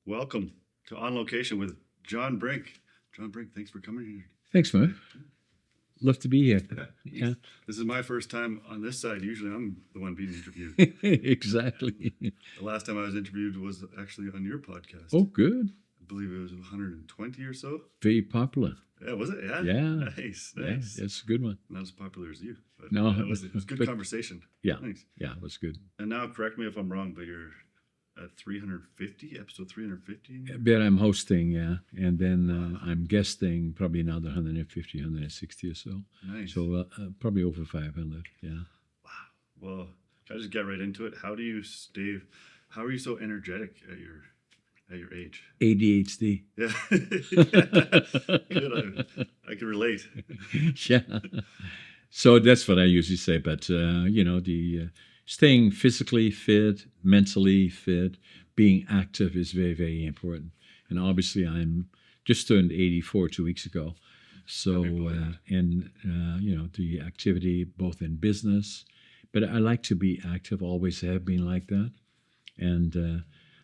Welcome to On Location with John Brink. John Brink, thanks for coming here. Thanks, man. Love to be here. Yeah, This is my first time on this side. Usually I'm the one being interviewed. exactly. The last time I was interviewed was actually on your podcast. Oh, good. I believe it was 120 or so. Very popular. Yeah, was it? Yeah. Yeah. Nice. Yeah, that's a good one. Not as popular as you. But No, it was good but- conversation. Yeah, Thanks. yeah, it was good. And now, correct me if I'm wrong, but you're at 350, episode 350? But I'm hosting, yeah, and then I'm guesting probably another 150, 160 or so. Nice. So probably over 500. Yeah. Well, can I just get right into it? How are you so energetic at your age? ADHD. Yeah. Good. I can relate. Yeah. So that's what I usually say. But the staying physically fit, mentally fit, being active is very, very important. And obviously, I'm just turned 84 2 weeks ago. So the activity both in business, but I like to be active. Always have been like that. And I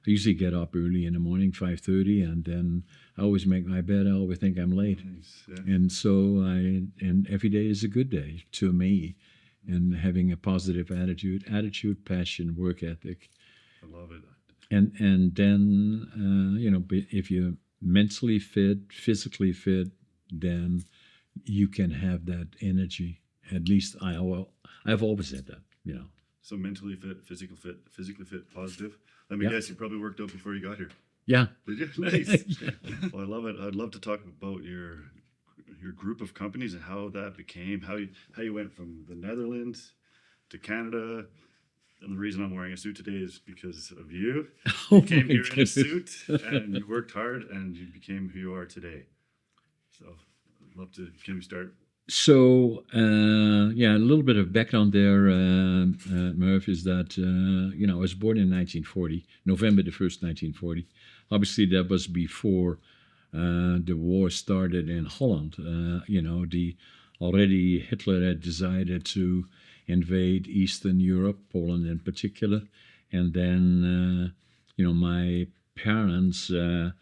usually get up early in the morning, 5:30, and then I always make my bed. I always think I'm late. Nice. Yeah. And so and every day is a good day to me, and having a positive attitude, passion, work ethic. I love it. And then, if you're mentally fit, physically fit, then you can have that energy. At least I've always had that, So mentally fit, physically fit, positive. Let me guess, you probably worked out before you got here. Yeah. Did you? Nice. Well, I love it. I'd love to talk about your group of companies and how that became, how you went from the Netherlands to Canada. And the reason I'm wearing a suit today is because of you. You came here in a suit and you worked hard and you became who you are today. So I'd love to, can we start? So, a little bit of background there, Murph, is that, I was born in 1940, November the 1st, 1940. Obviously, that was before the war started in Holland. Already Hitler had decided to invade Eastern Europe, Poland in particular. And then, my parents were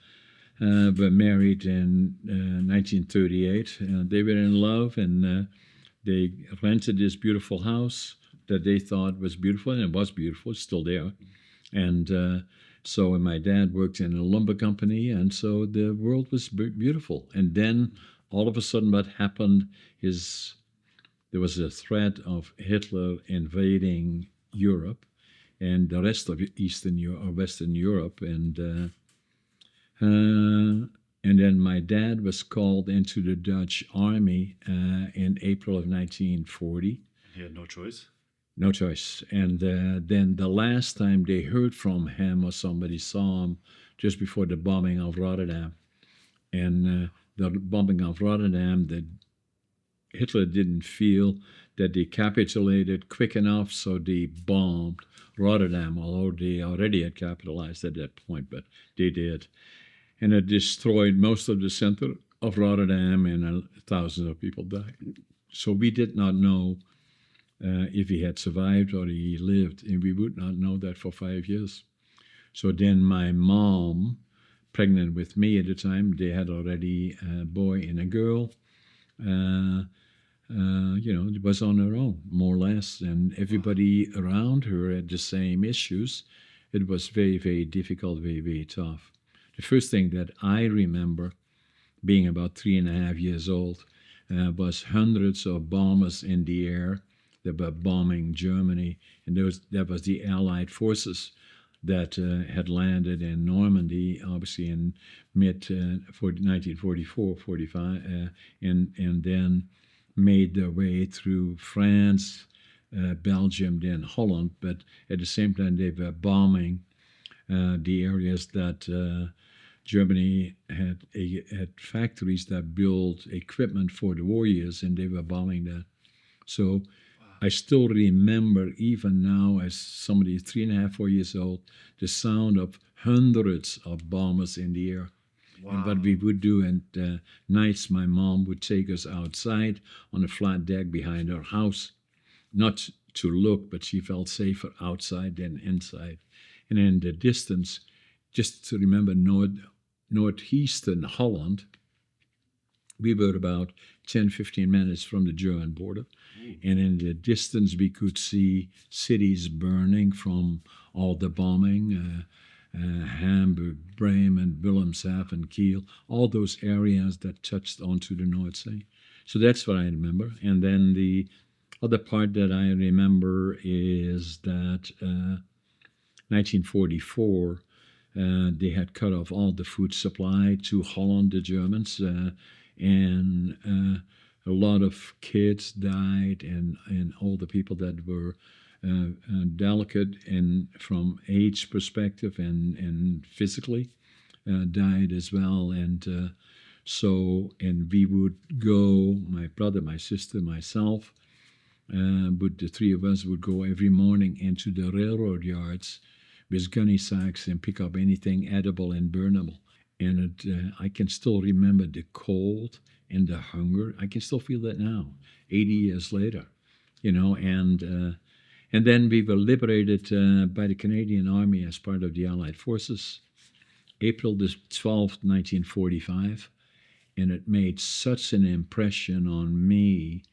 married in 1938. They were in love, and they rented this beautiful house that they thought was beautiful, and it was beautiful. It's still there. And so my dad worked in a lumber company, and so the world was beautiful. And then all of a sudden what happened is there was a threat of Hitler invading Europe and the rest of Eastern Europe or Western Europe, and then my dad was called into the Dutch army in April of 1940. He had no choice. No choice. And then the last time they heard from him or somebody saw him just before the bombing of Rotterdam. And the bombing of Rotterdam, Hitler didn't feel that they capitulated quick enough, so they bombed Rotterdam, although they already had capitalized at that point, but they did. And it destroyed most of the center of Rotterdam, and thousands of people died. So we did not know if he had survived or he lived, and we would not know that for 5 years. So then my mom, pregnant with me at the time, they had already a boy and a girl. It was on her own, more or less, and everybody around her had the same issues. It was very, very difficult, very, very tough. The first thing that I remember, being about 3.5 years old, was hundreds of bombers in the air that were bombing Germany, and that was the Allied forces that had landed in Normandy, obviously in mid-1944-45, and then made their way through France, Belgium, then Holland. But at the same time, they were bombing the areas that Germany had factories that built equipment for the warriors, and they were bombing that. So I still remember, even now, as somebody 3.5, 4 years old, the sound of hundreds of bombers in the air. Wow. And what we would do, and nights my mom would take us outside on a flat deck behind her house, not to look, but she felt safer outside than inside. And in the distance, just to remember, northeastern Holland, we were about 10, 15 minutes from the German border. And in the distance, we could see cities burning from all the bombing, Hamburg, Bremen, Wilhelmshaven, Kiel, all those areas that touched onto the North Sea. So that's what I remember. And then the other part that I remember is that 1944, they had cut off all the food supply to Holland, the Germans, and a lot of kids died, and all the people that were delicate and from age perspective and physically died as well. And we would go, my brother, my sister, myself, but the three of us would go every morning into the railroad yards with gunny sacks and pick up anything edible and burnable. And I can still remember the cold and the hunger. I can still feel that now, 80 years later, and then we were liberated by the Canadian Army as part of the Allied Forces, April the 12th, 1945, and it made such an impression on me,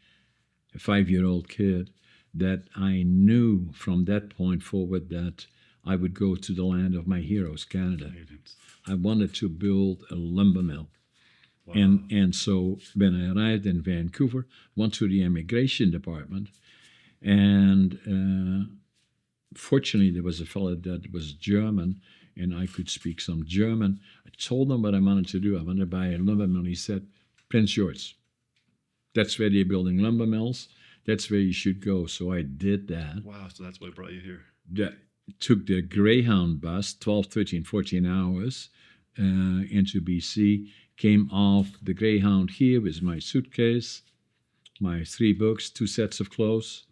a 5-year-old kid, that I knew from that point forward that I would go to the land of my heroes, Canada. I wanted to build a lumber mill. Wow. And so when I arrived in Vancouver, went to the immigration department, and fortunately there was a fellow that was German, and I could speak some German. I told him what I wanted to do. I wanted to buy a lumber mill. He said, Prince George, that's where they're building lumber mills. That's where you should go. So I did that. Wow, so that's what brought you here. Took the Greyhound bus, 12, 13, 14 hours into BC, came off the Greyhound here with my suitcase, my 3 books, 2 sets of clothes,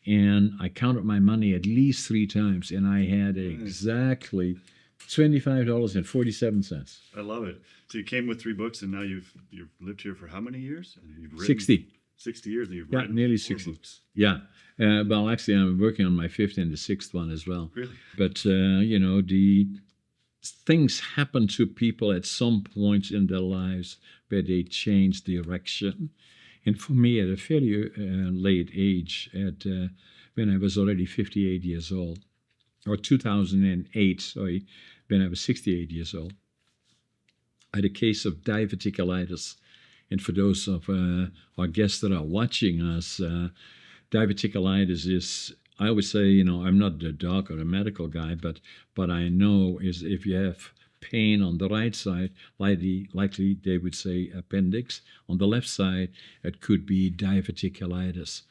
and I counted my money at least 3 times, and I had exactly $25.47. I love it. So you came with 3 books, and now you've lived here for how many years? And you've written 60. 60 years, and you've Yeah, written nearly 4 60. books. Yeah. Well, actually, I'm working on my 5th and the 6th one as well. Really? But, the things happen to people at some point in their lives where they change direction. And for me, at a fairly late age, when I was already 58 years old, or 2008, sorry, when I was 68 years old, I had a case of diverticulitis. And for those of our guests that are watching us, diverticulitis is, I always say, I'm not a doc or a medical guy, but I know is if you have pain on the right side, likely they would say appendix. On the left side, it could be diverticulitis,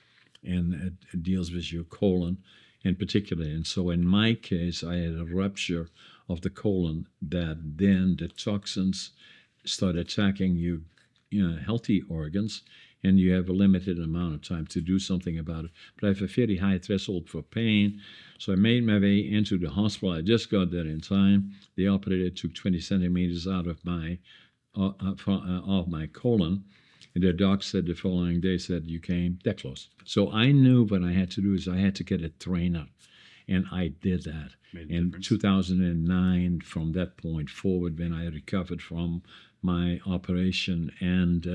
and it deals with your colon in particular. And so in my case, I had a rupture of the colon that then the toxins start attacking you, healthy organs, and you have a limited amount of time to do something about it. But I have a very high threshold for pain, so I made my way into the hospital. I just got there in time. The operator took 20 centimeters out of my colon, and the doc said the following day, you came that close. So I knew what I had to do is I had to get a trainer, and I did that. In 2009, from that point forward, when I recovered from my operation, and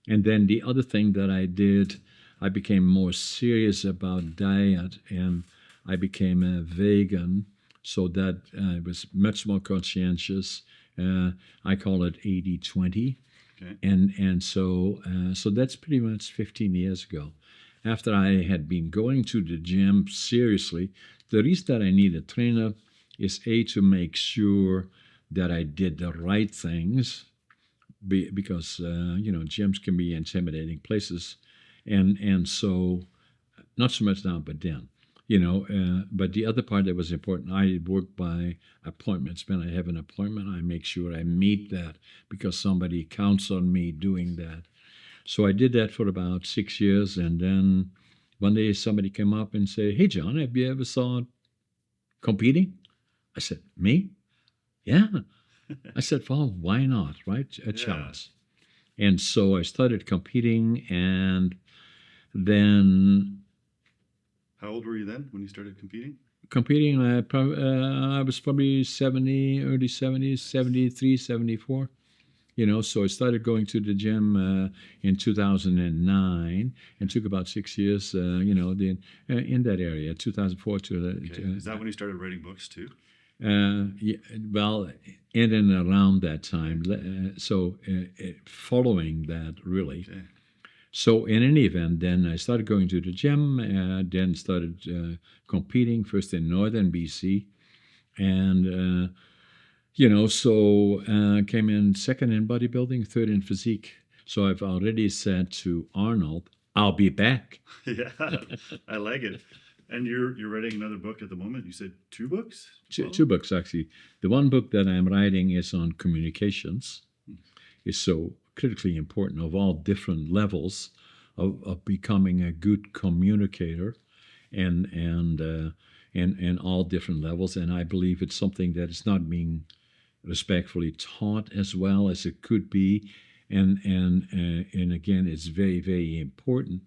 then the other thing that I did, I became more serious about diet, and I became a vegan, so that I was much more conscientious. I call it 80-20. Okay. And so that's pretty much 15 years ago. After I had been going to the gym seriously, the reason that I need a trainer is to make sure that I did the right things, because gyms can be intimidating places, and so not so much now, but then, but the other part that was important, I work by appointments. When I have an appointment, I make sure I meet that because somebody counts on me doing that. So I did that for about 6 years, and then one day somebody came up and said, "Hey, John, have you ever thought competing?" I said, "Me? Yeah." I said, "Well, why not, right? A challenge." And so I started competing, and then... How old were you then when you started competing? Competing, I was probably 70, early 70s, 73, 74. So I started going to the gym in 2009 and took about 6 years, in that area, 2004 to Okay. Is that when you started writing books too? yeah, well, in and around that time. Following that, really. Okay. So in any event, then I started going to the gym, then started competing first in northern BC, and came in second in bodybuilding, third in physique. So I've already said to Arnold, I'll be back. Yeah, I like it. And you're writing another book at the moment. You said 2 books? Two books, actually. The one book that I'm writing is on communications. It's so critically important of all different levels of becoming a good communicator and all different levels. And I believe it's something that is not being respectfully taught as well as it could be. And again, it's very, very important,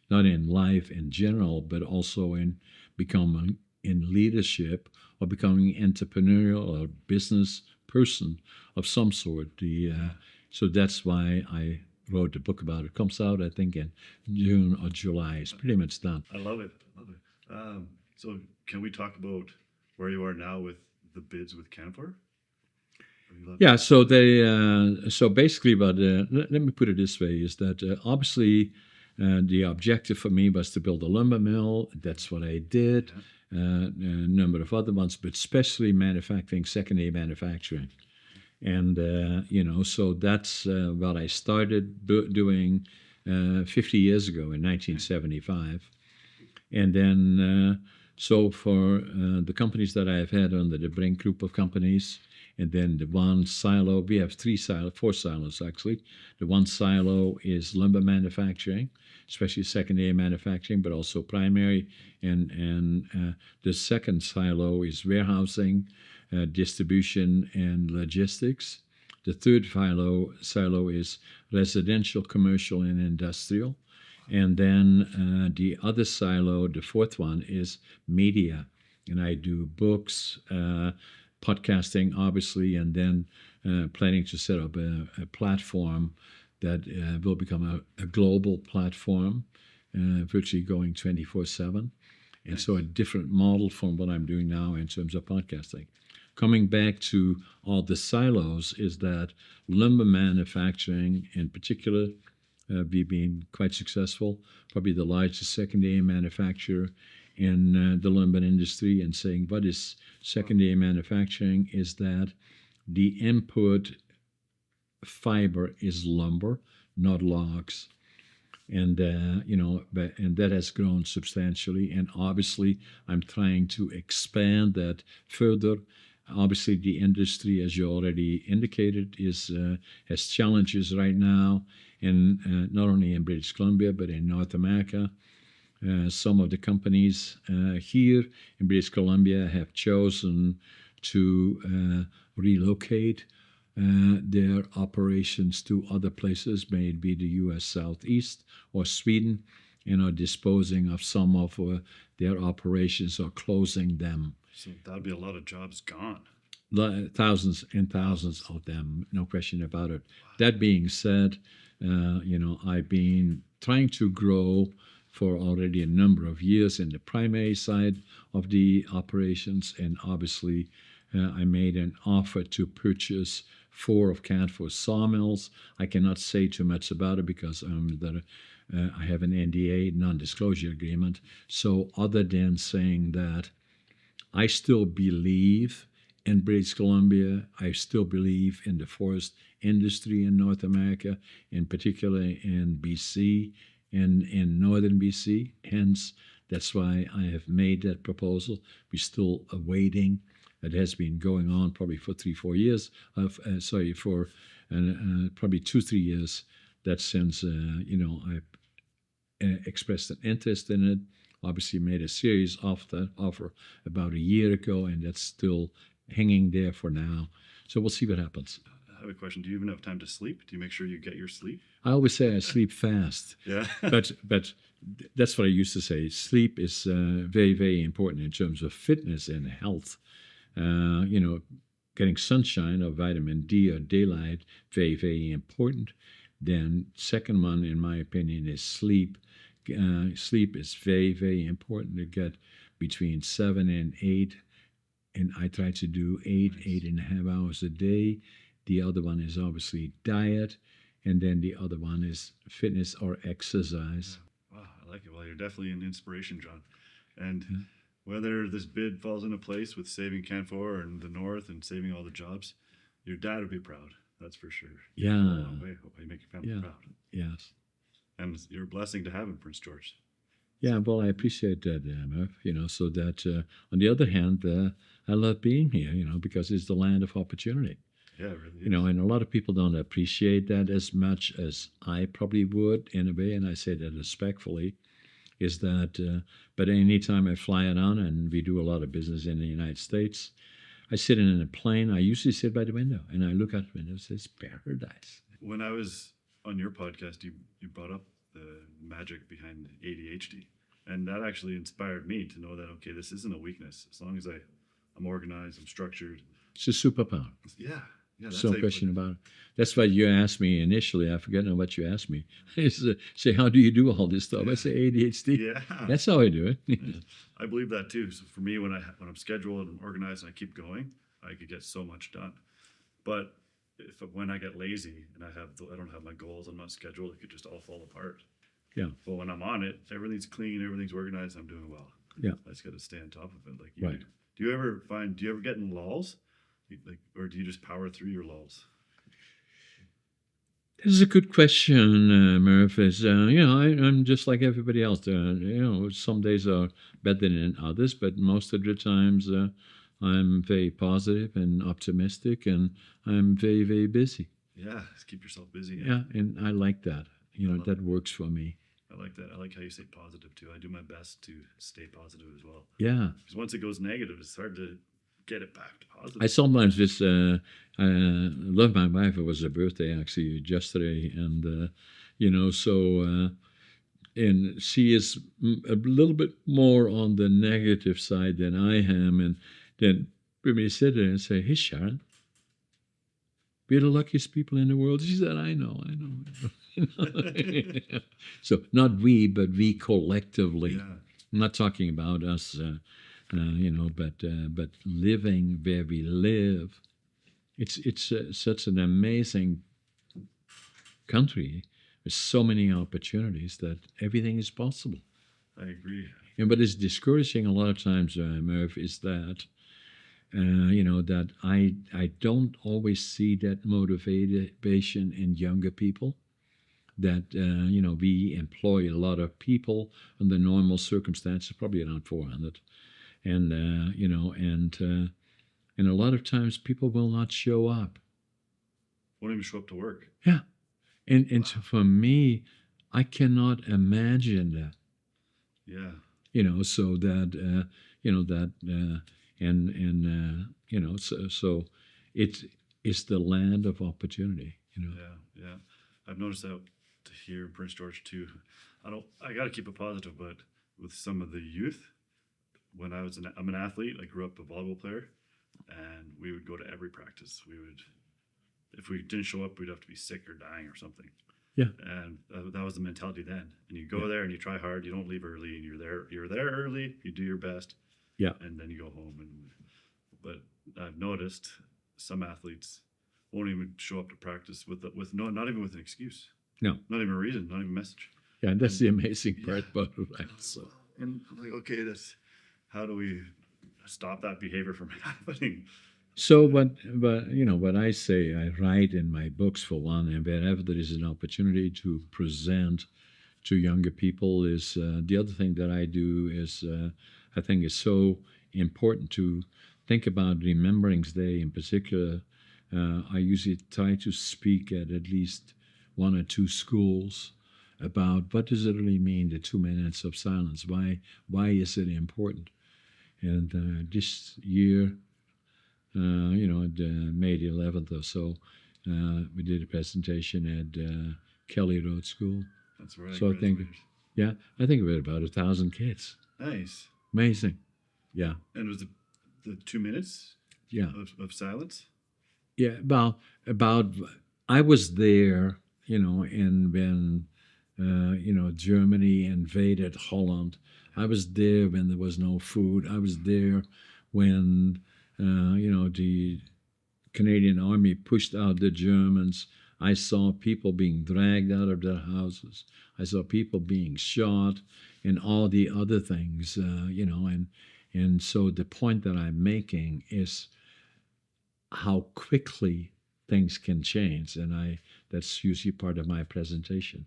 not in life in general, but also in becoming in leadership or becoming entrepreneurial or business person of some sort. So that's why I wrote the book about it. It comes out, I think, in June or July. It's pretty much done. I love it. So can we talk about where you are now with the bids with Canfor? Yeah, so basically, let me put it this way, is that obviously the objective for me was to build a lumber mill. That's what I did. A number of other ones, but especially manufacturing, secondary manufacturing. And, so that's what I started doing 50 years ago in 1975. And then, so for the companies that I've had under the Brink group of companies, and then the one silo, we have 4 silos actually. The one silo is lumber manufacturing, especially secondary manufacturing, but also primary. And the second silo is warehousing, distribution, and logistics. The third silo is residential, commercial, and industrial. And then the other silo, the fourth one, is media. And I do books, podcasting, obviously, and then planning to set up a platform that will become a global platform, virtually going 24/7. And so a different model from what I'm doing now in terms of podcasting. Coming back to all the silos is that lumber manufacturing in particular, we've been quite successful, probably the largest secondary manufacturer in the lumber industry. And saying what is secondary manufacturing is that the input fiber is lumber, not logs. And and that has grown substantially. And obviously, I'm trying to expand that further. Obviously, the industry, as you already indicated, has challenges right now, and not only in British Columbia but in North America. Some of the companies here in British Columbia have chosen to relocate their operations to other places, may it be the U.S. Southeast or Sweden, and are disposing of some of their operations or closing them. So that'd be a lot of jobs gone. Thousands and thousands of them, no question about it. That being said, I've been trying to grow for already a number of years in the primary side of the operations, and obviously I made an offer to purchase 4 of Canfor's sawmills. I cannot say too much about it because I have an NDA, non-disclosure agreement. So other than saying that I still believe in British Columbia, I still believe in the forest industry in North America, in particular in BC and in northern BC. Hence, that's why I have made that proposal. We're still awaiting. It has been going on probably for 3-4 years. For probably 2-3 years. That since I expressed an interest in it. Obviously, made a serious offer about a year ago, and that's still hanging there for now. So we'll see what happens. I have a question. Do you even have time to sleep? Do you make sure you get your sleep? I always say I sleep fast. Yeah. but that's what I used to say. Sleep is very, very important in terms of fitness and health. Getting sunshine or vitamin D or daylight, very, very important. Then second one, in my opinion, is sleep. Sleep is very, very important to get between 7 and 8. And I try to do 8.5 hours a day. The other one is obviously diet. And then the other one is fitness or exercise. Yeah. Wow, I like it. Well, you're definitely an inspiration, John. And whether this bid falls into place with saving Canfor and the North and saving all the jobs, your dad would be proud. That's for sure. Yeah. Hope you make your family proud. Yes. And you're a blessing to have in Prince George. Yeah, well, I appreciate that, Murph. So that on the other hand, I love being here, because it's the land of opportunity. Yeah, it really is. And a lot of people don't appreciate that as much as I probably would in a way, and I say that respectfully, is that, but anytime I fly around and we do a lot of business in the United States, I sit in a plane, I usually sit by the window, and I look out the window and say, it's paradise. When I was on your podcast, you brought up the magic behind ADHD, and that actually inspired me to know that, okay, this isn't a weakness. As long as I'm organized, I'm structured. It's a superpower. Yeah. That's no question about it. That's what you asked me initially. I forget what you asked me. Say, how do you do all this stuff? I say ADHD. Yeah. That's how I do it. I believe that too. So for me, when I'm scheduled and organized and I keep going, I could get so much done. But when I get lazy and I don't have my goals, I'm not scheduled, it could just all fall apart. Yeah. But when I'm on it, everything's clean, everything's organized, I'm doing well. Yeah. I just got to stay on top of it, like you right. Do you ever get in lulls? Or do you just power through your lulls? This is a good question, Murph. I'm just like everybody else. Some days are better than others, but most of the times I'm very positive and optimistic, and I'm very, very busy. Yeah, just keep yourself busy. Yeah, and I like that. That works for me. I like that. I like how you say positive too. I do my best to stay positive as well. Yeah. Because once it goes negative, it's hard to get it back to positive. I sometimes just I love my wife. It was her birthday actually yesterday, and and she is a little bit more on the negative side than I am, and then we may sit there and say, "Hey, Sharon, we're the luckiest people in the world." She said, "I know." So not we, but we collectively. Yeah. I'm not talking about us. But living where we live, it's such an amazing country with so many opportunities that everything is possible. I agree. And what is discouraging a lot of times, Murph, is that that I don't always see that motivation in younger people. That we employ a lot of people under normal circumstances, probably around 400. And and a lot of times people will not show up. Won't even show up to work. Yeah, and so for me, I cannot imagine that. Yeah. So that so it's the land of opportunity. Yeah. I've noticed that here in Prince George too. I got to keep it positive, but with some of the youth. When I'm an athlete, I grew up a volleyball player, and we would go to every practice. If we didn't show up, we'd have to be sick or dying or something. Yeah. And that was the mentality then. And you go there and you try hard, you don't leave early, and you're there early, you do your best. Yeah. And then you go home. But I've noticed some athletes won't even show up to practice with not even with an excuse. No. Not even a reason, not even a message. Yeah, and that's the amazing part about it. So. And I'm like, okay, how do we stop that behavior from happening? So what I say, I write in my books for one, and wherever there is an opportunity to present to younger people is the other thing that I do is I think is so important to think about Remembrance Day in particular. I usually try to speak at least one or two schools about what does it really mean, the 2 minutes of silence? Why is it important? And this year, May the 11th or so, we did a presentation at Kelly Road School. That's right. So I think, Yeah, I think we had about 1,000 kids. Nice. Amazing. Yeah, And was the 2 minutes yeah, of silence? yeah. About. I was there, and when Germany invaded Holland. I was there when there was no food. I was there when the Canadian Army pushed out the Germans. I saw people being dragged out of their houses. I saw people being shot and all the other things, and so the point that I'm making is how quickly things can change, and that's usually part of my presentation.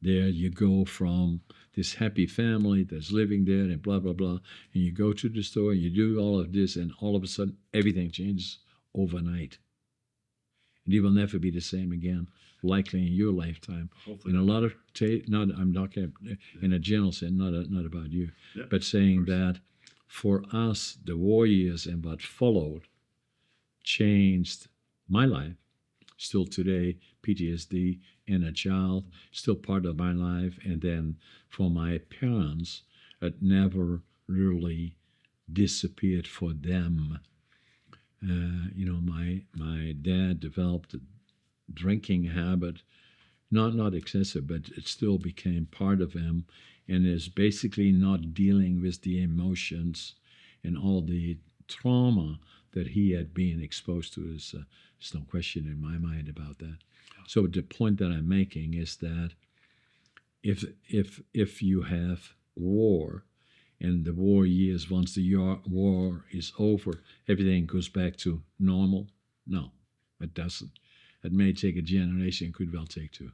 There you go from this happy family that's living there and blah blah blah, and you go to the store and you do all of this, and all of a sudden everything changes overnight. And you will never be the same again, likely in your lifetime. Hopefully. In a lot of I'm talking in a general sense, not about you, Yeah, but saying that for us, the war years and what followed changed my life. Still today, PTSD and a child, still part of my life. And then for my parents, it never really disappeared for them. My dad developed a drinking habit, not excessive, but it still became part of him, and is basically not dealing with the emotions and all the trauma that he had been exposed to. There's no question in my mind about that. So the point that I'm making is that if you have war, and the war years, once the war is over, everything goes back to normal? No, it doesn't. It may take a generation, could well take two.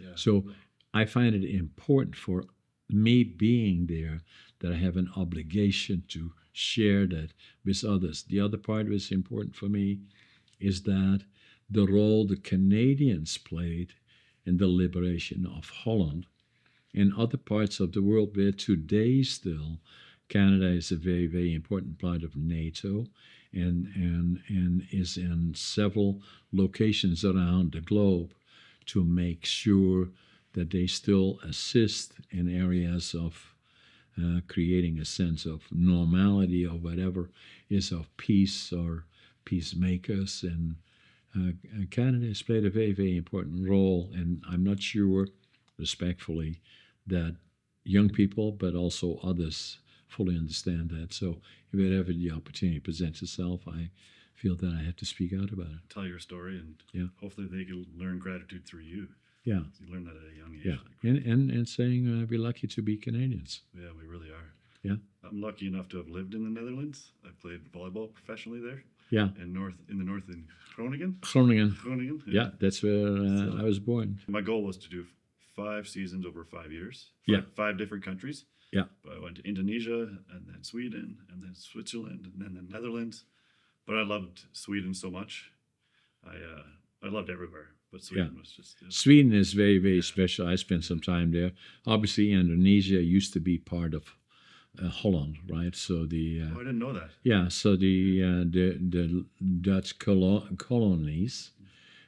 Yeah. So I find it important for me being there that I have an obligation to share that with others. The other part that's important for me is that the role the Canadians played in the liberation of Holland and other parts of the world where today still Canada is a very, very important part of NATO and is in several locations around the globe to make sure that they still assist in areas of creating a sense of normality or whatever is of peace or peacemakers. And Canada has played a very, very important role, and I'm not sure, respectfully, that young people, but also others, fully understand that. So if whenever the opportunity presents itself, I feel that I have to speak out about it. Tell your story, and hopefully they can learn gratitude through you. Yeah. You learn that at a young age. Yeah. And saying we're lucky to be Canadians. Yeah, we really are. Yeah. I'm lucky enough to have lived in the Netherlands. I played volleyball professionally there. Yeah. In the north in Groningen. Groningen. Yeah, that's where I was born. My goal was to do 5 seasons over 5 years. Five different countries. Yeah. But I went to Indonesia, and then Sweden, and then Switzerland, and then the Netherlands. But I loved Sweden so much. I loved everywhere. But Sweden was just... Sweden is very, very special. I spent some time there. Obviously, Indonesia used to be part of Holland, right? So the... I didn't know that. Yeah, so the Dutch colonies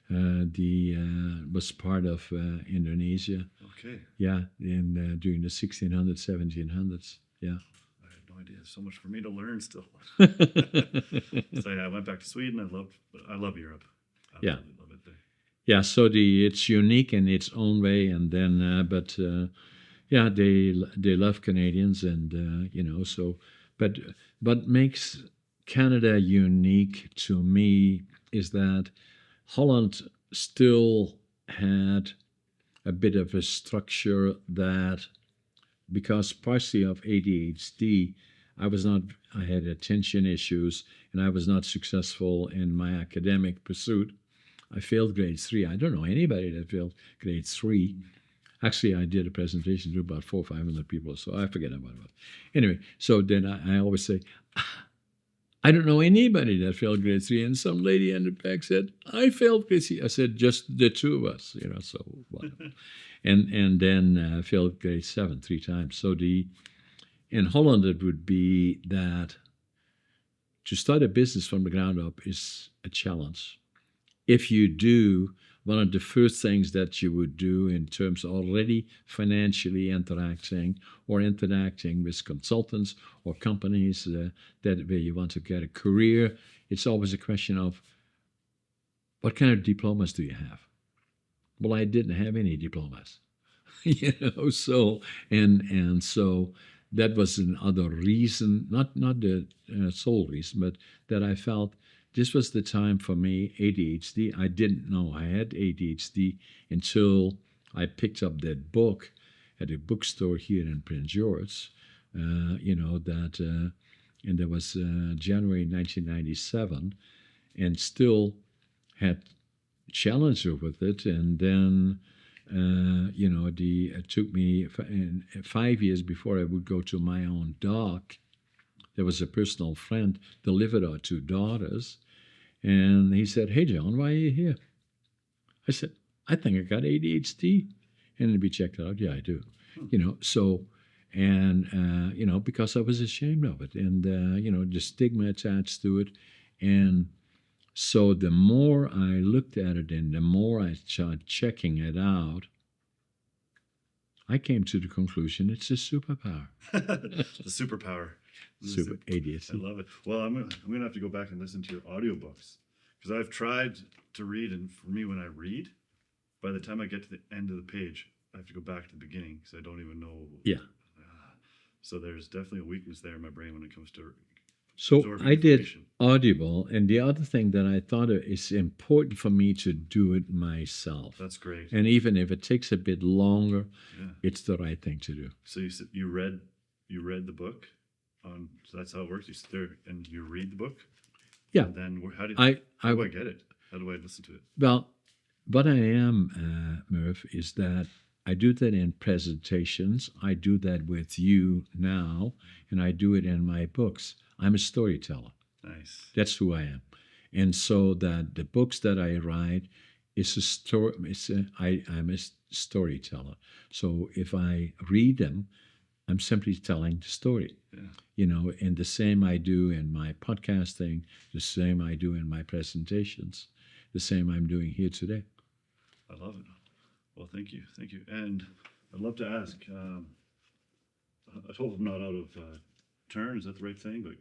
was part of Indonesia. Okay. Yeah, during the 1600s, 1700s. Yeah. I had no idea. So much for me to learn still. So I went back to Sweden. I love Europe. I absolutely love it there. Yeah, so it's unique in its own way, and then they love Canadians, and so. But what makes Canada unique to me is that Holland still had a bit of a structure that, because partially of ADHD, I had attention issues, and I was not successful in my academic pursuit. I failed grade 3. I don't know anybody that failed grade 3. Actually, I did a presentation to about 400 or 500 people, so I forget about it. Anyway, so then I always say, I don't know anybody that failed grade 3. And some lady in the back said, I failed grade 3. I said, just the two of us, so whatever. and then failed grade 7 3 times. So in Holland, it would be that to start a business from the ground up is a challenge. If you do, one of the first things that you would do in terms of already financially interacting with consultants or companies that where you want to get a career, it's always a question of what kind of diplomas do you have? Well, I didn't have any diplomas, So so that was another reason, not the sole reason, but that I felt this was the time for me, ADHD. I didn't know I had ADHD until I picked up that book at a bookstore here in Prince George, and that was January 1997, and still had challenger with it. And then, it took me 5 years before I would go to my own doc. There was a personal friend delivered our 2 daughters, and he said, "Hey, John, why are you here?" I said, "I think I got ADHD." And then we checked it out. Yeah, I do. Because I was ashamed of it, and the stigma attached to it. And so the more I looked at it and the more I started checking it out, I came to the conclusion it's a superpower. The superpower. Super ADHD. I love it. Well, I'm gonna have to go back and listen to your audiobooks, because I've tried to read, and for me, when I read, by the time I get to the end of the page, I have to go back to the beginning because I don't even know. Yeah. So there's definitely a weakness there in my brain when it comes to. So I did Audible, and the other thing that I thought is important for me to do it myself. That's great. And even if it takes a bit longer, it's the right thing to do. So you said you read the book, so that's how it works. You sit there and you read the book. Yeah. And then how do I get it? How do I listen to it? Well, what I am, Murph, is that I do that in presentations. I do that with you now, and I do it in my books. I'm a storyteller. Nice. That's who I am. And so that the books that I write is a story. I'm a storyteller. So if I read them, I'm simply telling the story. Yeah. And the same I do in my podcasting, the same I do in my presentations, the same I'm doing here today. I love it. Well, thank you. And I'd love to ask, I hope I'm not out of turn, is that the right thing? But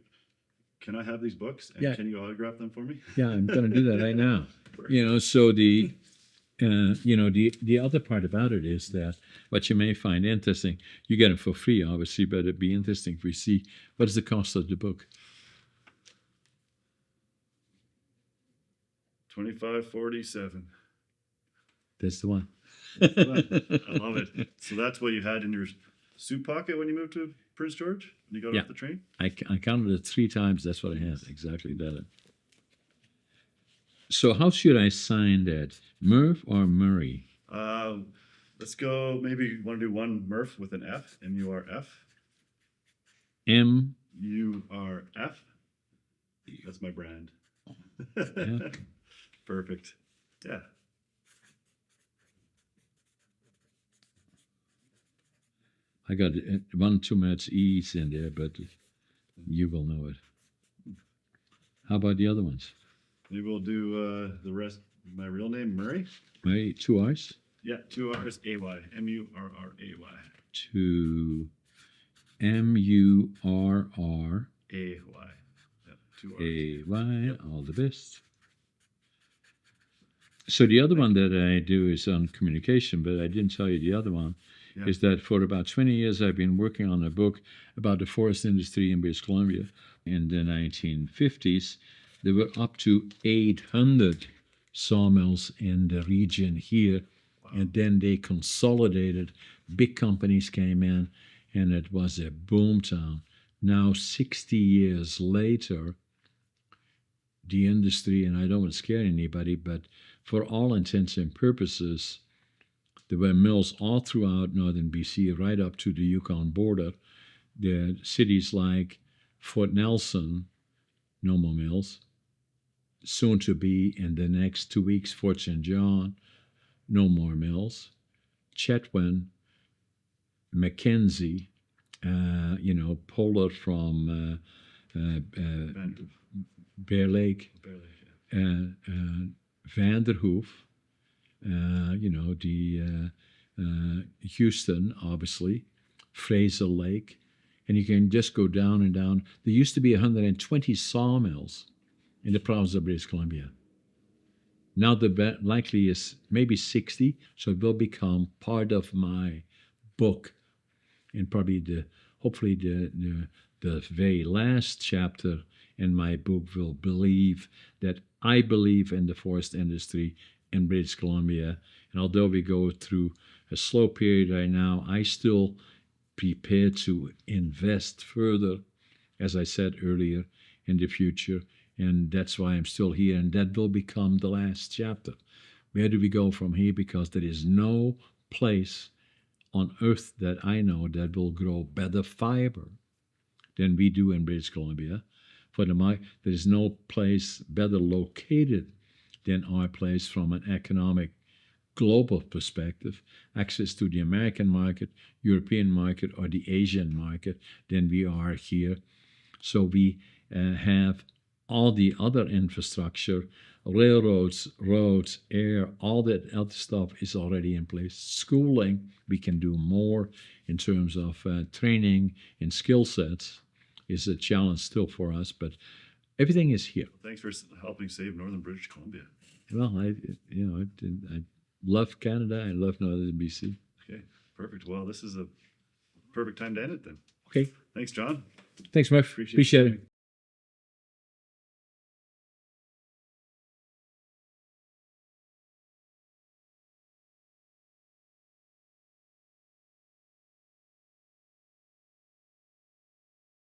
can I have these books, and can you autograph them for me? Yeah, I'm going to do that right now. So the other part about it is that what you may find interesting, you get it for free, obviously, but it'd be interesting if we see what is the cost of the book. $25.47. That's the one. I love it. So that's what you had in your suit pocket when you moved to Prince George? When you got off the train? I counted it 3 times. That's what I had. Exactly that. So how should I sign that? Murph or Murray? Let's go. Maybe you want to do one Murph with an F. M-U-R-F. M-U-R-F. That's my brand. Yeah. Perfect. Yeah. I got 1 too much E's in there, but you will know it. How about the other ones? Maybe we'll do the rest. My real name, Murray. Murray, 2 R's? Yeah, 2 R's, A-Y. M-U-R-R-A-Y. 2 M-U-R-R. A-Y. Yeah, 2 R's. A-Y, all the best. So the other one that I do is on communication, but I didn't tell you the other one. Yeah. Is that for about 20 years I've been working on a book about the forest industry in British Columbia. In the 1950s, there were up to 800 sawmills in the region here. Wow. And then they consolidated. Big companies came in, and it was a boom town. Now, 60 years later, the industry, and I don't want to scare anybody, but for all intents and purposes, there were mills all throughout northern BC, right up to the Yukon border. There are cities like Fort Nelson, no more mills. Soon to be in the next 2 weeks, Fort St. John, no more mills. Chetwynd, Mackenzie, Polar from Bear Lake, Vanderhoof, Houston, obviously, Fraser Lake, and you can just go down and down. There used to be 120 sawmills in the province of British Columbia. Now the likely is maybe 60, so it will become part of my book, and probably hopefully the very last chapter in my book will believe that I believe in the forest industry in British Columbia. And although we go through a slow period right now, I still prepare to invest further, as I said earlier, in the future. And that's why I'm still here. And that will become the last chapter. Where do we go from here? Because there is no place on earth that I know that will grow better fiber than we do in British Columbia. There is no place better located than our place from an economic global perspective, access to the American market, European market, or the Asian market than we are here. So we have all the other infrastructure, railroads, roads, air, all that other stuff is already in place. Schooling, we can do more in terms of training and skill sets is a challenge still for us, but everything is here. Thanks for helping save Northern British Columbia. Well, I love Canada. I love Northern BC. Okay, perfect. Well, this is a perfect time to end it then. Okay. Thanks, John. Thanks, Murph. Appreciate it.